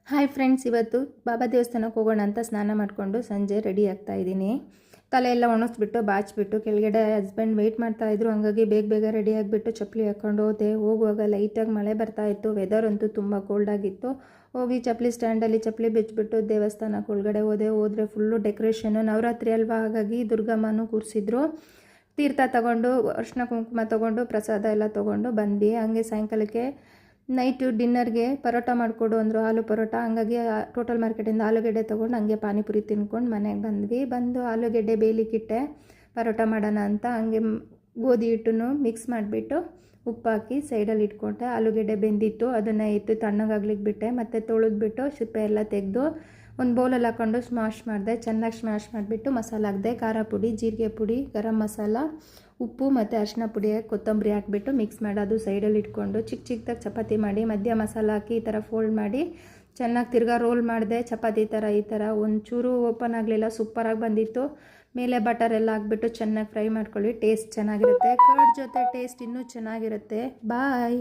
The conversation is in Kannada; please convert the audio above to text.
ಹಾಯ್ ಫ್ರೆಂಡ್ಸ್, ಇವತ್ತು ಬಾಬಾ ದೇವಸ್ಥಾನಕ್ಕೆ ಹೋಗೋಣ ಅಂತ ಸ್ನಾನ ಮಾಡಿಕೊಂಡು ಸಂಜೆ ರೆಡಿ ಆಗ್ತಾ ಇದ್ದೀನಿ. ತಲೆ ಎಲ್ಲ ಒಣಗಿಸ್ಬಿಟ್ಟು ಬಾಚಿಬಿಟ್ಟು ಕೆಳಗಡೆ ಹಸ್ಬೆಂಡ್ ವೆಯ್ಟ್ ಮಾಡ್ತಾಯಿದ್ರು. ಹಂಗಾಗಿ ಬೇಗ ರೆಡಿ ಆಗಿಬಿಟ್ಟು ಚಪ್ಪಲಿ ಹಾಕ್ಕೊಂಡು ಹೋದೆ. ಹೋಗುವಾಗ ಲೈಟಾಗಿ ಮಳೆ ಬರ್ತಾಯಿತ್ತು. ವೆದರ್ ಅಂತೂ ತುಂಬ ಕೋಲ್ಡ್ ಆಗಿತ್ತು. ಹೋಗಿ ಚಪ್ಪಲಿ ಸ್ಟ್ಯಾಂಡಲ್ಲಿ ಚಪ್ಪಲಿ ಬಿಚ್ಚಿಬಿಟ್ಟು ದೇವಸ್ಥಾನಕ್ಕೆ ಒಳಗಡೆ ಹೋದರೆ ಫುಲ್ಲು ಡೆಕೋರೇಷನ್ನು. ನವರಾತ್ರಿ ಅಲ್ವಾ, ಹಾಗಾಗಿ ದುರ್ಗಮ್ಮನೂ ಕೂರಿಸಿದ್ರು. ತೀರ್ಥ ತಗೊಂಡು ಅರ್ಶಿನ ಕುಂಕುಮ ತೊಗೊಂಡು ಪ್ರಸಾದ ಎಲ್ಲ ತೊಗೊಂಡು ಬಂದ್ವಿ. ಹಂಗೆ ಸಾಯಂಕಾಲಕ್ಕೆ ನೈಟು ಡಿನ್ನರ್ಗೆ ಪರೋಟ ಮಾಡಿಕೊಡು ಅಂದರು, ಆಲೂ ಪರೋಟ. ಹಂಗಾಗಿ ಟೋಟಲ್ ಮಾರ್ಕೆಟಿಂದ ಆಲೂಗೆಡ್ಡೆ ತೊಗೊಂಡು ಹಂಗೆ ಪಾನಿಪುರಿ ತಿನ್ಕೊಂಡು ಮನೆಗೆ ಬಂದು ಆಲೂಗೆಡ್ಡೆ ಬೇಯಲಿಕ್ಕಿಟ್ಟೆ ಪರೋಟ ಮಾಡೋಣ ಅಂತ. ಹಂಗೆ ಗೋಧಿ ಹಿಟ್ಟನ್ನು ಮಿಕ್ಸ್ ಮಾಡಿಬಿಟ್ಟು ಉಪ್ಪು ಹಾಕಿ ಸೈಡಲ್ಲಿ ಇಟ್ಕೊಂಡೆ. ಆಲೂಗೆಡ್ಡೆ ಬೆಂದಿತ್ತು, ಅದನ್ನು ಇಟ್ಟು ತಣ್ಣಗಾಗ್ಲಿಕ್ಕೆ ಬಿಟ್ಟೆ. ಮತ್ತು ತೊಳೆದ್ಬಿಟ್ಟು ಸಿಪ್ಪೆ ಎಲ್ಲ ತೆಗೆದು ಒಂದು ಬೌಲಲ್ಲಿ ಹಾಕ್ಕೊಂಡು ಸ್ಮ್ಯಾಶ್ ಮಾಡಿದೆ. ಚೆನ್ನಾಗಿ ಸ್ಮ್ಯಾಶ್ ಮಾಡಿಬಿಟ್ಟು ಮಸಾಲ ಹಾಕಿದೆ. ಖಾರ ಪುಡಿ, ಜೀರಿಗೆ ಪುಡಿ, ಗರಂ ಮಸಾಲ, ಉಪ್ಪು ಮತ್ತು ಅರಿಶಿನ ಪುಡಿ, ಕೊತ್ತಂಬರಿ ಹಾಕಿಬಿಟ್ಟು ಮಿಕ್ಸ್ ಮಾಡಿ ಅದು ಸೈಡಲ್ಲಿ ಇಟ್ಕೊಂಡು ಚಿಕ್ಕದಾಗಿ ಚಪಾತಿ ಮಾಡಿ ಮಧ್ಯ ಮಸಾಲ ಹಾಕಿ ಈ ಥರ ಫೋಲ್ಡ್ ಮಾಡಿ ಚೆನ್ನಾಗಿ ತಿರ್ಗಾ ರೋಲ್ ಮಾಡಿದೆ. ಚಪಾತಿ ಈ ಥರ ಒಂಚೂರು ಓಪನ್ ಆಗಲಿಲ್ಲ, ಸೂಪರಾಗಿ ಬಂದಿತ್ತು. ಮೇಲೆ ಬಟರ್ ಎಲ್ಲ ಹಾಕ್ಬಿಟ್ಟು ಚೆನ್ನಾಗಿ ಫ್ರೈ ಮಾಡ್ಕೊಳ್ಳಿ, ಟೇಸ್ಟ್ ಚೆನ್ನಾಗಿರುತ್ತೆ. ಕರ್ಡ್ ಜೊತೆ ಟೇಸ್ಟ್ ಇನ್ನೂ ಚೆನ್ನಾಗಿರುತ್ತೆ. ಬಾಯ್.